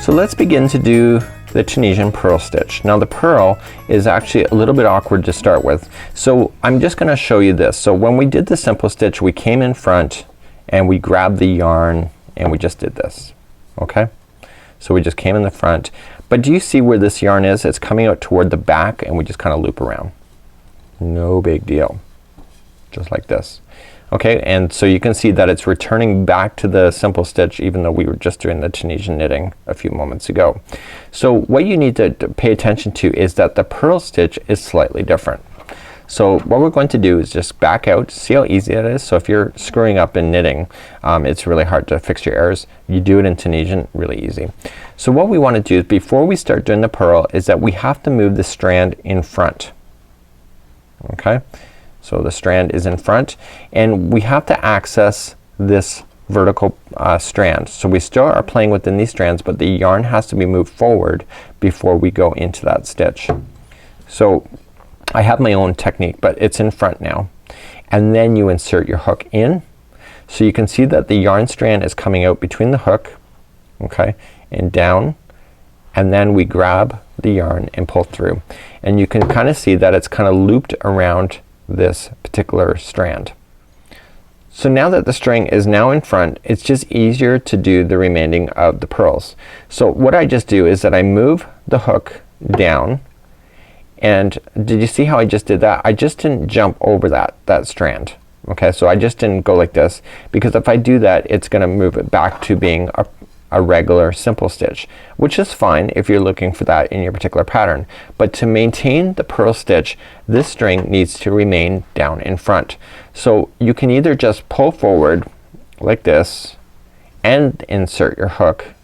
So let's begin to do the Tunisian purl stitch. Now the purl is actually a little bit awkward to start with. So I'm just gonna show you this. So when we did the simple stitch, we came in front and we grabbed the yarn and we just did this. Okay? So we just came in the front. But do you see where this yarn is? It's coming out toward the back and we just kinda loop around. No big deal. Just like this. Okay, and so you can see that it's returning back to the simple stitch even though we were just doing the Tunisian knitting a few moments ago. So what you need to pay attention to is that the purl stitch is slightly different. So what we're going to do is just back out. See how easy it is? So if you're screwing up in knitting, it's really hard to fix your errors. You do it in Tunisian, really easy. So what we want to do is before we start doing the purl is that we have to move the strand in front. Okay? So the strand is in front and we have to access this vertical strand. So we still are playing within these strands, but the yarn has to be moved forward before we go into that stitch. So I have my own technique, but it's in front now. And then you insert your hook in. So you can see that the yarn strand is coming out between the hook, okay, and down, and then we grab the yarn and pull through. And you can kind of see that it's kind of looped around this particular strand. So now that the string is now in front, it's just easier to do the remaining of the purls. So what I just do is that I move the hook down, and did you see how I just did that? I just didn't jump over that strand. Okay, so I just didn't go like this, because if I do that it's gonna move it back to being a regular simple stitch, which is fine if you're looking for that in your particular pattern. But to maintain the purl stitch, this string needs to remain down in front. So you can either just pull forward like this and insert your hook.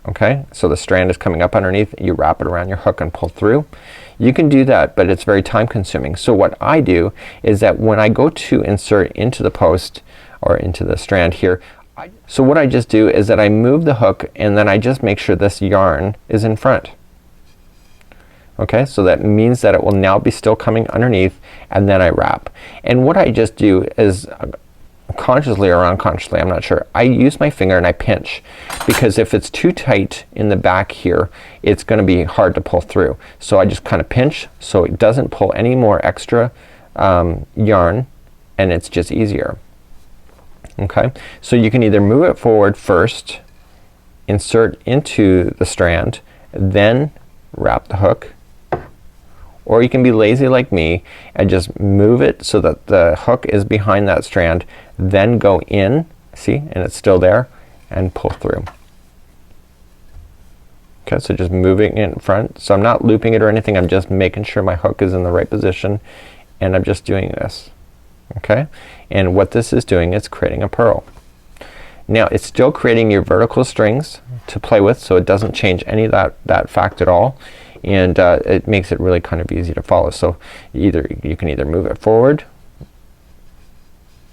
Okay, so the strand is coming up underneath, you wrap it around your hook and pull through. You can do that, but it's very time consuming. So what I do is that when I go to insert into the post or into the strand here, so what I just do is that I move the hook and then I just make sure this yarn is in front. Okay, so that means that it will now be still coming underneath, and then I wrap. And what I just do is consciously or unconsciously, I'm not sure, I use my finger and I pinch, because if it's too tight in the back here it's gonna be hard to pull through. So I just kinda pinch so it doesn't pull any more extra yarn, and it's just easier. Okay, so you can either move it forward first, insert into the strand, then wrap the hook, or you can be lazy like me and just move it so that the hook is behind that strand, then go in, see, and it's still there, and pull through. Okay, so just moving it in front. So I'm not looping it or anything, I'm just making sure my hook is in the right position, and I'm just doing this. Okay, and what this is doing is creating a purl. Now it's still creating your vertical strings to play with, so it doesn't change any of that fact at all, and it makes it really kind of easy to follow. So you can either move it forward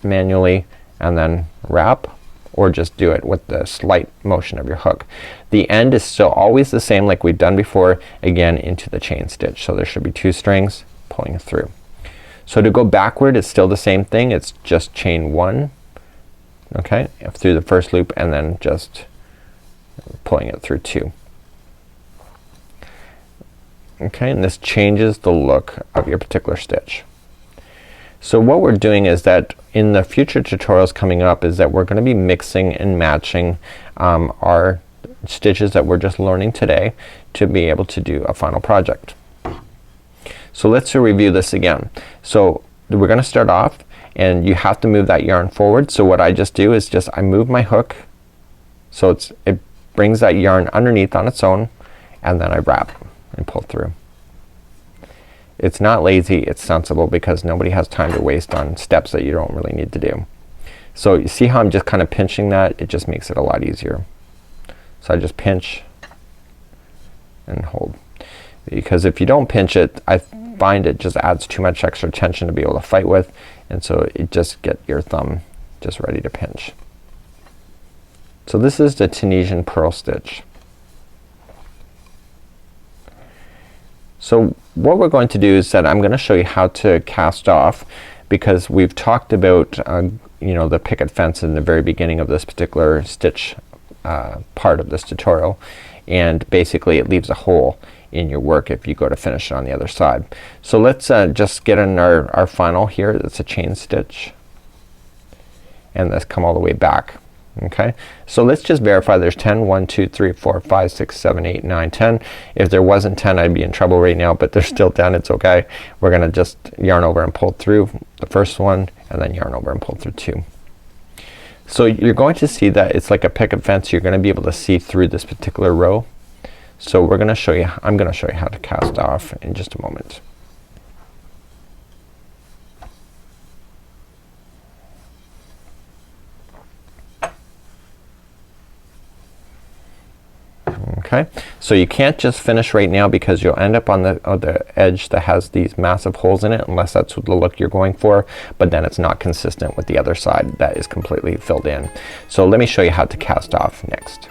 manually and then wrap, or just do it with the slight motion of your hook. The end is still always the same like we've done before, again into the chain stitch. So there should be 2 strings pulling it through. So to go backward it's still the same thing, it's just chain 1, okay, through the first loop and then just pulling it through 2. Okay, and this changes the look of your particular stitch. So what we're doing is that in the future tutorials coming up is that we're gonna be mixing and matching our stitches that we're just learning today to be able to do a final project. So let's review this again. So we're gonna start off and you have to move that yarn forward. So what I just do is just I move my hook so it brings that yarn underneath on its own, and then I wrap and pull through. It's not lazy, it's sensible, because nobody has time to waste on steps that you don't really need to do. So you see how I'm just kind of pinching that? It just makes it a lot easier. So I just pinch and hold, because if you don't pinch it, I find it just adds too much extra tension to be able to fight with, and so you just get your thumb just ready to pinch. So this is the Tunisian purl stitch. So what we're going to do is that I'm gonna show you how to cast off, because we've talked about you know, the picket fence in the very beginning of this particular stitch part of this tutorial, and basically it leaves a hole in your work if you go to finish it on the other side. So let's just get in our final here. It's a chain stitch, and let's come all the way back. Okay, so let's just verify there's 10. 1 2 3 4 5 6 7 8 9 10. If there wasn't 10, I'd be in trouble right now, but there's still 10. It's okay. We're gonna just yarn over and pull through the first one, and then yarn over and pull through 2. So you're going to see that it's like a picket fence. You're gonna be able to see through this particular row. So we're gonna show you, I'm gonna show you how to cast off in just a moment. Okay, so you can't just finish right now because you'll end up on the edge that has these massive holes in it, unless that's the look you're going for, but then it's not consistent with the other side that is completely filled in. So let me show you how to cast off next.